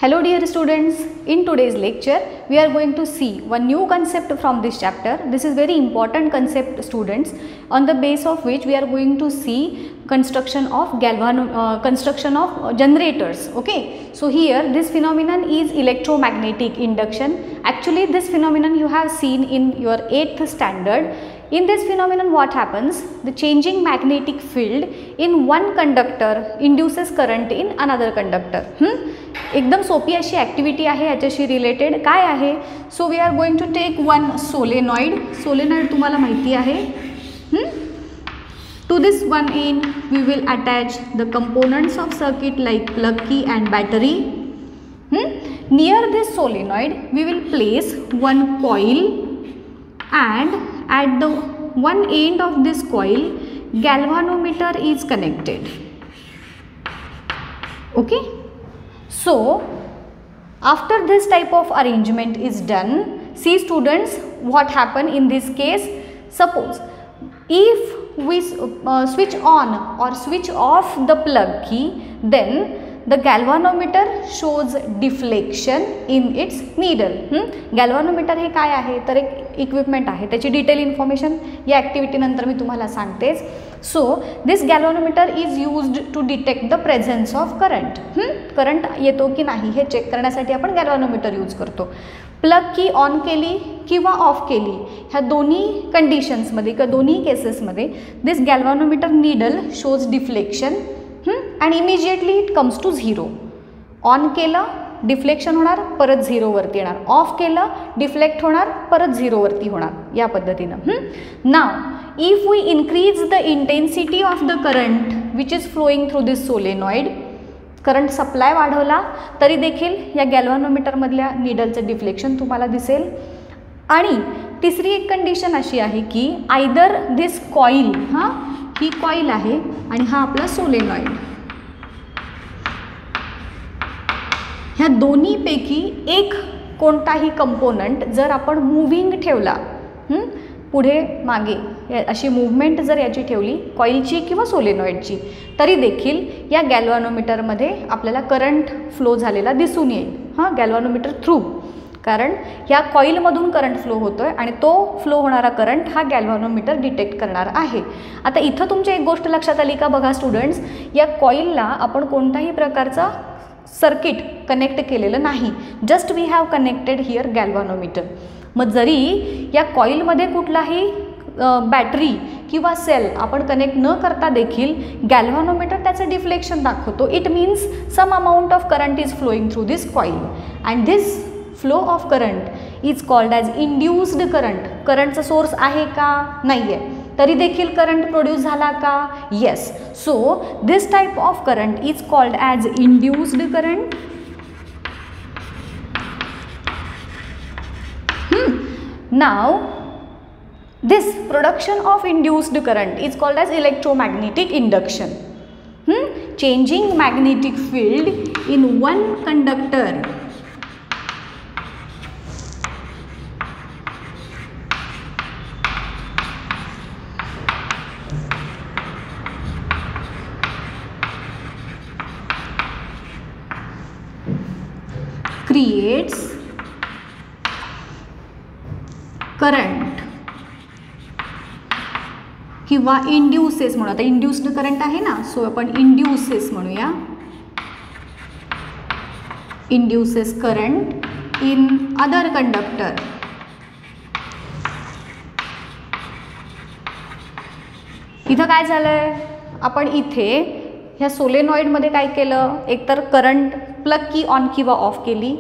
Hello dear students, in today's lecture we are going to see one new concept from this chapter. This is very important concept students, on the base of which we are going to see construction of generators. Okay, so here this phenomenon is electromagnetic induction. Actually this phenomenon you have seen in your 8th standard. In this phenomenon what happens? The changing magnetic field in one conductor induces current in another conductor. एकदम सोपी अशी activity आहे याच्याशी related. काय आहे? So we are going to take one solenoid तुम्हाला माहिती आहे. To this one and we will attach the components of circuit like plug key and battery. Near this solenoid we will place one coil and at the one end of this coil galvanometer is connected. Okay, so after this type of arrangement is done, see students what happen in this case. Suppose if we switch on or switch off the plug key, then the galvanometer shows deflection in its needle. गॅल्व्हॅनोमीटर हे काय आहे तर एक equipment आहे, त्याची detail information या activity नंतर मी तुम्हाला सांगतेच. So this galvanometer is used to detect the presence of current. Current येतो की नाही हे चेक करण्यासाठी आपण गॅल्व्हॅनोमीटर यूज करतो. प्लग की ऑन केली किंवा ऑफ केली ह्या दोन्ही कंडिशन्समध्ये किंवा दोन्ही केसेसमध्ये this galvanometer needle shows deflection and immediately it comes to 0. On केलं डिफ्लेक्शन होणार, परत 0 वरती येणार. ऑफ केलं डिफ्लेक्ट होणार, परत 0 वरती होणार. या पद्धतीनं. Now if we increase the intensity of the current which is flowing through this solenoid, current supply वाढवला तरी देखील या गॅल्व्हॅनोमीटरमधल्या नीडलचं डिफ्लेक्शन तुम्हाला दिसेल. आणि तिसरी एक कंडिशन अशी आहे की आयदर दिस कॉईल, ही कॉईल आहे आणि हा आपला सोलेनॉइड, ह्या दोन्हीपैकी एक कोणताही कंपोनंट जर आपण मूव्हिंग ठेवला, पुढे मागे अशी मूव्हमेंट जर याची ठेवली कॉईलची किंवा सोलेनॉइडची, तरी देखील या गॅल्व्हॅनोमीटरमध्ये आपल्याला करंट फ्लो झालेला दिसून येईल. गॅल्व्हॅनोमीटर थ्रू, कारण या कॉईलमधून करंट फ्लो होतो आहे आणि तो फ्लो होणारा करंट हा गॅल्व्हॅनोमीटर डिटेक्ट करणार आहे. आता इथं तुमच्या एक गोष्ट लक्षात आली का बघा स्टुडंट्स, या कॉईलला आपण कोणताही प्रकारचा सर्किट कनेक्ट केलेलं नाही, just we have connected here galvanometer. मग जरी या कॉईलमध्ये कुठलाही बॅटरी किंवा सेल आपण कनेक्ट न करता देखील गॅल्व्हॅनोमीटर त्याचं डिफ्लेक्शन दाखवतो. It means some amount of current is flowing through this coil and this flow of current is called as induced current. करंटचा सोर्स आहे का? नाही आहे, तरी देखील करंट प्रोड्यूस झाला का? Yes. So this type of current is called as induced current. Now this production of induced current is called as electromagnetic induction. Changing magnetic field in one conductor creates current किंवा induces म्हणू. आता induced current आहे ना, so आपण induces म्हणूया. Induces current in other conductor. इथं काय झालंय, आपण इथे ह्या सोलेनॉइडमध्ये काय केलं, एकतर करंट प्लग की ऑन किंवा ऑफ केली,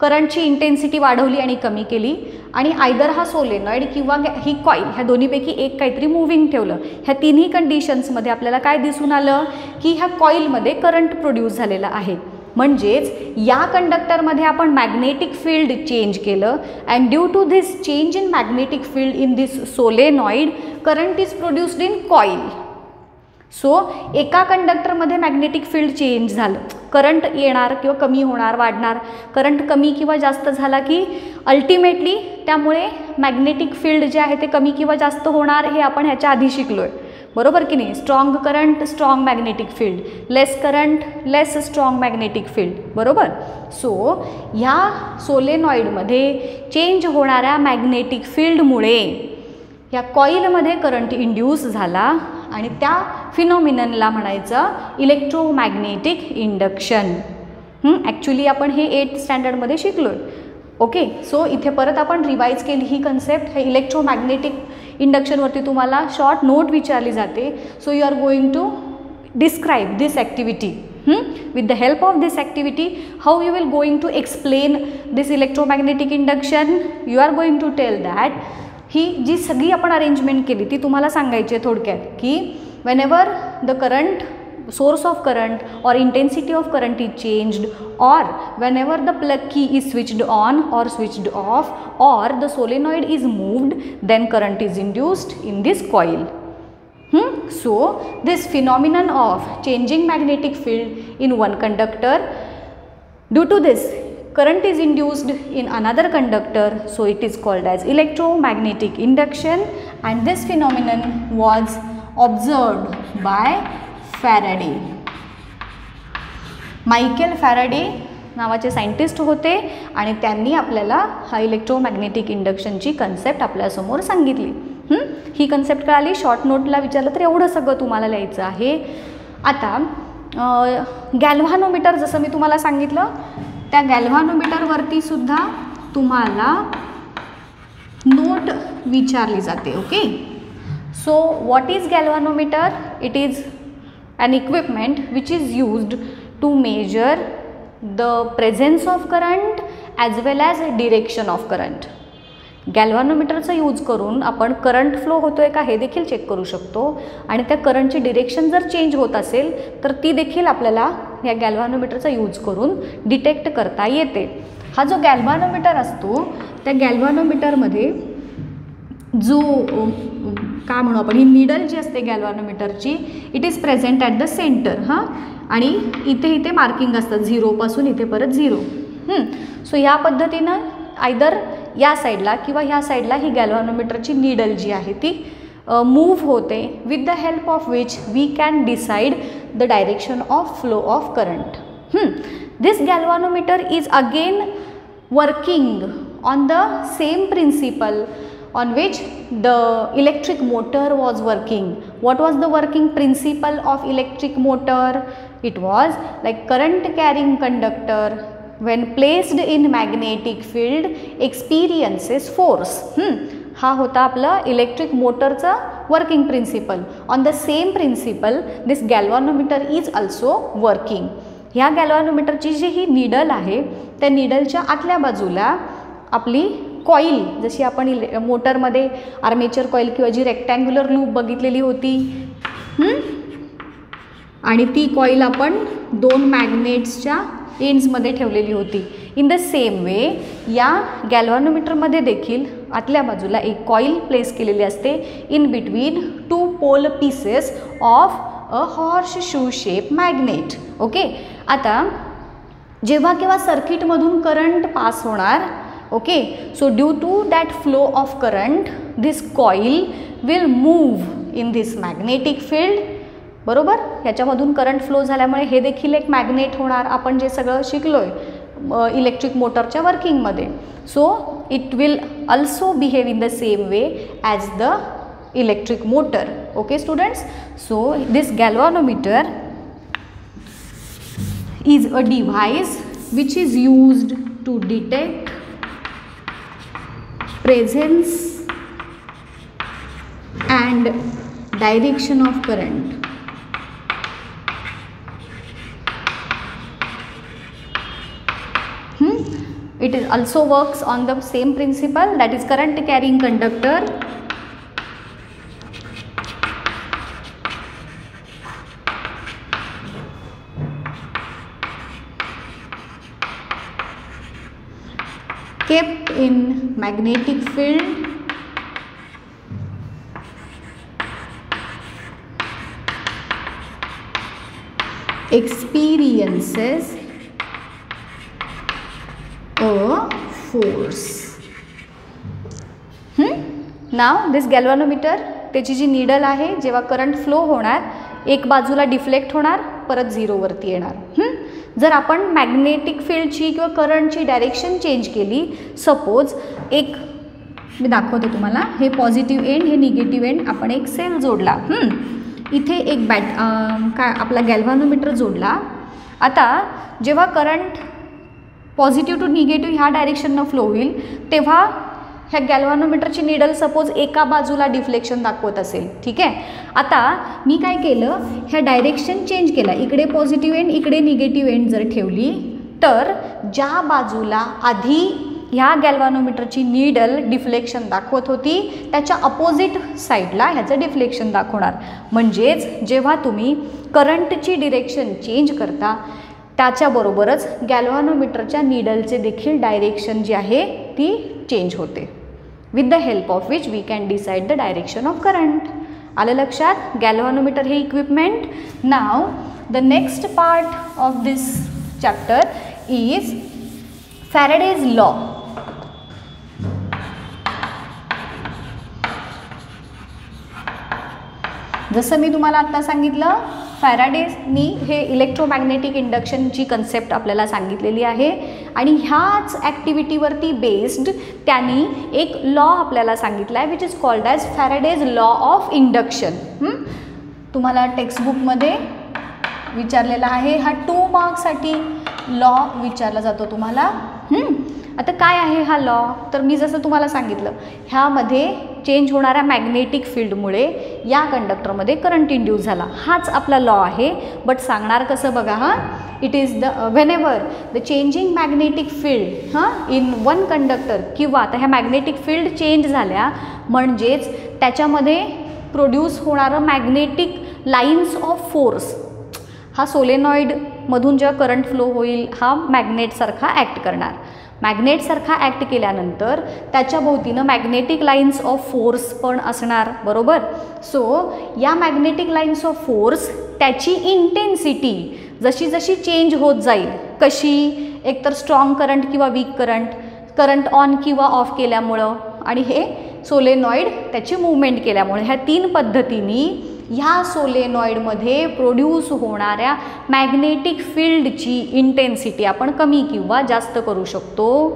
करंटची इंटेन्सिटी वाढवली आणि कमी केली, आणि आयदर हा सोलेनॉइड किंवा ही कॉईल ह्या दोन्हीपैकी एक काहीतरी मूव्हिंग ठेवलं. ह्या तिन्ही कंडिशन्समध्ये आपल्याला काय दिसून आलं की ह्या कॉईलमध्ये करंट प्रोड्यूस झालेला आहे. म्हणजेच या कंडक्टरमध्ये आपण मॅग्नेटिक फील्ड चेंज केलं and due to this change in magnetic field in this solenoid current is produced in coil. So एका कंडक्टरमध्ये मॅग्नेटिक फील्ड चेंज झालं, करंट येणार किंवा कमी होणार, वाढणार. करंट कमी किंवा जास्त झाला की अल्टिमेटली त्यामुळे मॅग्नेटिक फील्ड जे आहे ते कमी किंवा जास्त होणार, हे आपण ह्याच्या आधी शिकलो आहे. बरोबर की नाही. Strong current strong magnetic field, less current less strong magnetic field, बरोबर. सो ह्या सोलेनॉइडमध्ये चेंज होणाऱ्या मॅग्नेटिक फील्डमुळे या कॉईलमध्ये करंट इंड्यूस झाला आणि त्या फिनॉमिननला म्हणायचं इलेक्ट्रोमॅग्नेटिक इंडक्शन. ॲक्च्युली आपण हे 8th स्टँडर्डमध्ये शिकलो आहे. ओके. सो इथे परत आपण रिवाईज केली ही कन्सेप्ट. हे इलेक्ट्रोमॅग्नेटिक इंडक्शनवरती तुम्हाला शॉर्ट नोट विचारली जाते. So you are going to describe this activity. with the help of this activity, how you will going to explain this electromagnetic induction? You are going to tell that ही जी सगळी आपण arrangement केली ती तुम्हाला सांगायची आहे थोडक्यात की whenever the current source of current or intensity of current is changed, or whenever the plug key is switched on or switched off, or the solenoid is moved, then current is induced in this coil. So this phenomenon of changing magnetic field in one conductor, due to this current is induced in another conductor, so it is called as electromagnetic induction, and this phenomenon was observed by Faraday. Michael Faraday नावाचे scientist होते आणि त्यांनी आपल्याला हा electromagnetic इंडक्शनची concept आपल्यासमोर सांगितली. ही concept कळाली. Short नोटला विचारलं तर एवढं सगळं तुम्हाला लिहायचं आहे. आता गॅल्व्हानोमीटर जसं मी तुम्हाला सांगितलं त्या गॅल्व्हानोमीटरवरती सुद्धा तुम्हाला नोट विचारली जाते. Okay. So what is galvanometer? It is an equipment which is used to measure the presence of current as well as direction of current. गॅल्व्हानोमीटरचा यूज करून आपण करंट फ्लो होतोय का हे देखील चेक करू शकतो आणि त्या करंटची डिरेक्शन जर चेंज होत असेल तर ती देखील आपल्याला या गॅल्व्हानोमीटरचा यूज करून डिटेक्ट करता येते. हा जो गॅल्व्हानोमीटर असतो त्या गॅल्व्हानोमीटरमध्ये जो काय म्हणू आपण ही नीडल जी असते गॅल्व्हानोमीटरची, it is present at the centre. आणि इथे मार्किंग असतात 0 पासून इथे परत 0. सो ह्या पद्धतीनं आयदर या साईडला किंवा ह्या साईडला ही गॅल्व्हानोमीटरची नीडल जी आहे ती मूव्ह होते, with the help of which we can decide the direction of flow of current. This galvanometer is again working on the same principle on which the electric motor was working. What was the working principle of electric motor? It was like current carrying conductor when placed in magnetic field experiences force. हा होता आपलं electric मोटरचा working principle. On the same principle this galvanometer is also working. ह्या गॅल्व्हानोमीटरची जी ही needle आहे त्या नीडलच्या आतल्या बाजूला आपली कॉईल, जशी आपण मोटरमध्ये आर्मेचर कॉईल किंवा जी रेक्टँग्युलर लूप बघितलेली होती, आणि ती कॉईल आपण 2 मॅग्नेट्सच्या एंड्समध्ये ठेवलेली होती. इन द सेम वे या गॅल्व्हानोमीटरमध्ये देखील आतल्या बाजूला एक कॉईल प्लेस केलेली असते in between 2 pole pieces of a horseshoe shape magnet. Okay. आता जेव्हा केव्हा सर्किटमधून करंट पास होणार, okay, so due to that flow of current this coil will move in this magnetic field. बरोबर. ह्याच्यामधून current flow झाल्यामुळे हे देखील एक मॅग्नेट होणार, आपण जे सगळं शिकलो आहे इलेक्ट्रिक मोटरच्या वर्किंगमध्ये. So it will also behave in the same way as the electric motor. Okay students. So this galvanometer is a device which is used to detect presence and direction of current. It is also works on the same principle, that is current carrying conductor kept in magnetic field experiences a force. Now this galvanometer त्याची जी needle आहे जेव्हा current flow होणार एक बाजूला deflect होणार परत झिरोवरती येणार. जर आपण मॅग्नेटिक फील्डची किंवा करंटची डायरेक्शन चेंज केली, सपोज एक मी दाखवते तुम्हाला, हे पॉझिटिव्ह एंड हे निगेटिव्ह एंड आपण एक सेल जोडला, इथे एक काय आपला गॅल्व्हॅनोमीटर जोडला. आता जेव्हा करंट पॉझिटिव्ह टू निगेटिव्ह ह्या डायरेक्शननं फ्लो होईल तेव्हा ह्या गॅल्व्हॅनोमीटरची नीडल सपोज एका बाजूला डिफ्लेक्शन दाखवत असेल. ठीक आहे. आता मी काय केलं, ह्या डायरेक्शन चेंज केला, इकडे पॉझिटिव्ह एंड इकडे निगेटिव्ह एंड जर ठेवली तर ज्या बाजूला आधी ह्या गॅल्व्हॅनोमीटरची नीडल डिफ्लेक्शन दाखवत होती त्याच्या अपोजिट साईडला ह्याचं डिफ्लेक्शन दाखवणार. म्हणजेच जेव्हा तुम्ही करंटची डिरेक्शन चेंज करता त्याच्याबरोबरच गॅल्व्हॅनोमीटरच्या नीडलचे देखील डायरेक्शन जी आहे ती चेंज होते. With the help of which we can decide the direction of current. आलं लक्षात? गॅल्व्हॅनोमीटर हे equipment. Now the next part of this chapter is Faraday's law. जसं मी तुम्हाला आत्ता सांगितलं, फॅराडेनी हे इलेक्ट्रोमॅग्नेटिक इंडक्शनची कन्सेप्ट आपल्याला सांगितलेली आहे आणि ह्याच ॲक्टिव्हिटीवरती बेस्ड त्यांनी एक लॉ आपल्याला सांगितला आहे which is called as Faraday's law of induction. तुम्हाला टेक्स्टबुकमध्ये विचारलेला आहे, हा 2 मार्क्ससाठी लॉ विचारला जातो तुम्हाला. आता काय आहे हा लॉ? तर मी जसं तुम्हाला सांगितलं, ह्यामध्ये चेंज होणाऱ्या मॅग्नेटिक फील्डमुळे या कंडक्टरमध्ये करंट इंड्यूस झाला, हाच आपला लॉ आहे. बट सांगणार कसं बघा, it is the whenever the changing magnetic field in one conductor, किंवा आता ह्या मॅग्नेटिक फील्ड चेंज झाल्या म्हणजेच त्याच्यामध्ये प्रोड्यूस होणारं मॅग्नेटिक लाईन्स ऑफ फोर्स, हा सोलेनॉइडमधून जेव्हा करंट फ्लो होईल हा मॅग्नेटसारखा ॲक्ट करणार. मॅग्नेटसारखा ॲक्ट केल्यानंतर त्याच्या भोवतीनं मॅग्नेटिक लाईन्स ऑफ फोर्स पण असणार, बरोबर. सो या मॅग्नेटिक लाईन्स ऑफ फोर्स त्याची इंटेन्सिटी जशी जशी चेंज होत जाईल, कशी, एकतर स्ट्रॉंग करंट किंवा वीक करंट, करंट ऑन किंवा ऑफ केल्यामुळं आणि हे सोलेनॉइड त्याची मूवमेंट केल्यामुळे, ह्या 3 पद्धतींनी ह्या सोलेनॉइडमध्ये प्रोड्यूस होणाऱ्या मॅग्नेटिक फील्डची इंटेन्सिटी आपण कमी किंवा जास्त करू शकतो,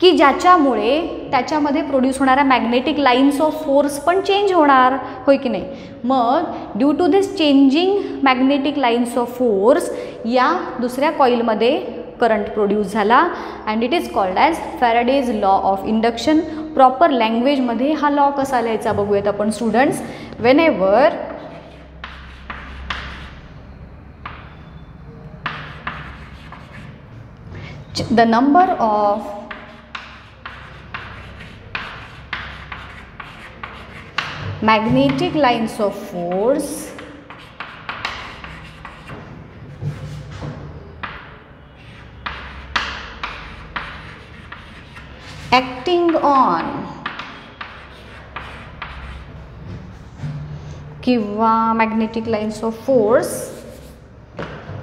की ज्याच्यामुळे त्याच्यामध्ये प्रोड्यूस होणाऱ्या मॅग्नेटिक लाईन्स ऑफ फोर्स पण चेंज होणार, होय की नाही. मग due to this changing magnetic lines of force या दुसऱ्या कॉईलमध्ये करंट प्रोड्यूस झाला and it is called as Faraday's law of induction. Proper लँग्वेजमध्ये हा लॉ कसा लिहायचा बघूयात आपण students. Whenever the number of magnetic lines of force acting on किंवा magnetic lines of force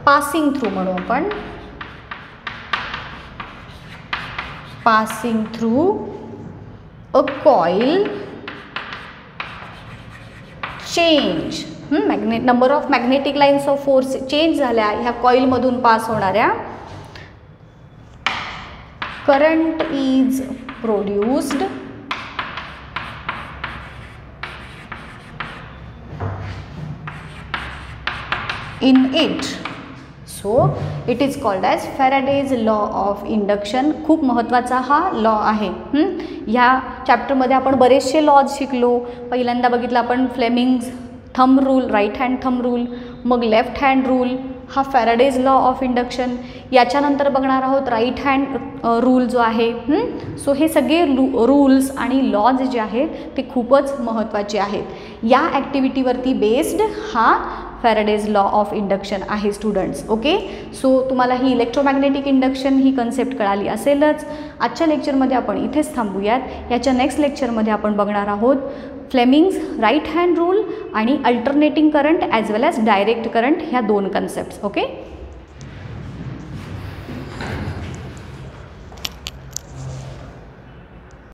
passing through म्हणू आपण, passing through a coil change. number of magnetic lines of force change झाल्या ह्या कॉइलमधून पास होणाऱ्या, current is produced in it. So it is called as Faraday's law of induction. खूप महत्त्वाचा हा law आहे. ह्या चॅप्टरमध्ये आपण बरेचसे लॉज शिकलो. पहिल्यांदा बघितलं आपण Fleming's thumb rule, right hand thumb rule, मग लेफ्ट हँड रूल, हा फॅराडेज लॉ ऑफ इंडक्शन. याच्यानंतर बघणार आहोत राईट हँड रूल जो आहे. सो हे सगळे रूल्स आणि लॉज जे आहेत ते खूपच महत्त्वाचे आहेत. या ॲक्टिव्हिटीवरती बेस्ड हा फॅराडेज लॉ ऑफ इंडक्शन आहे स्टुडंट्स. ओके, सो तुम्हाला ही इलेक्ट्रोमॅग्नेटिक इंडक्शन ही कन्सेप्ट कळाली असेलच. आजच्या लेक्चरमध्ये आपण इथेच थांबूयात. याच्या नेक्स्ट लेक्चरमध्ये आपण बघणार आहोत फ्लेमिंग्स राईट हँड रूल आणि अल्टरनेटिंग करंट ॲज वेल ॲज डायरेक्ट करंट ह्या 2 कन्सेप्ट्स. ओके.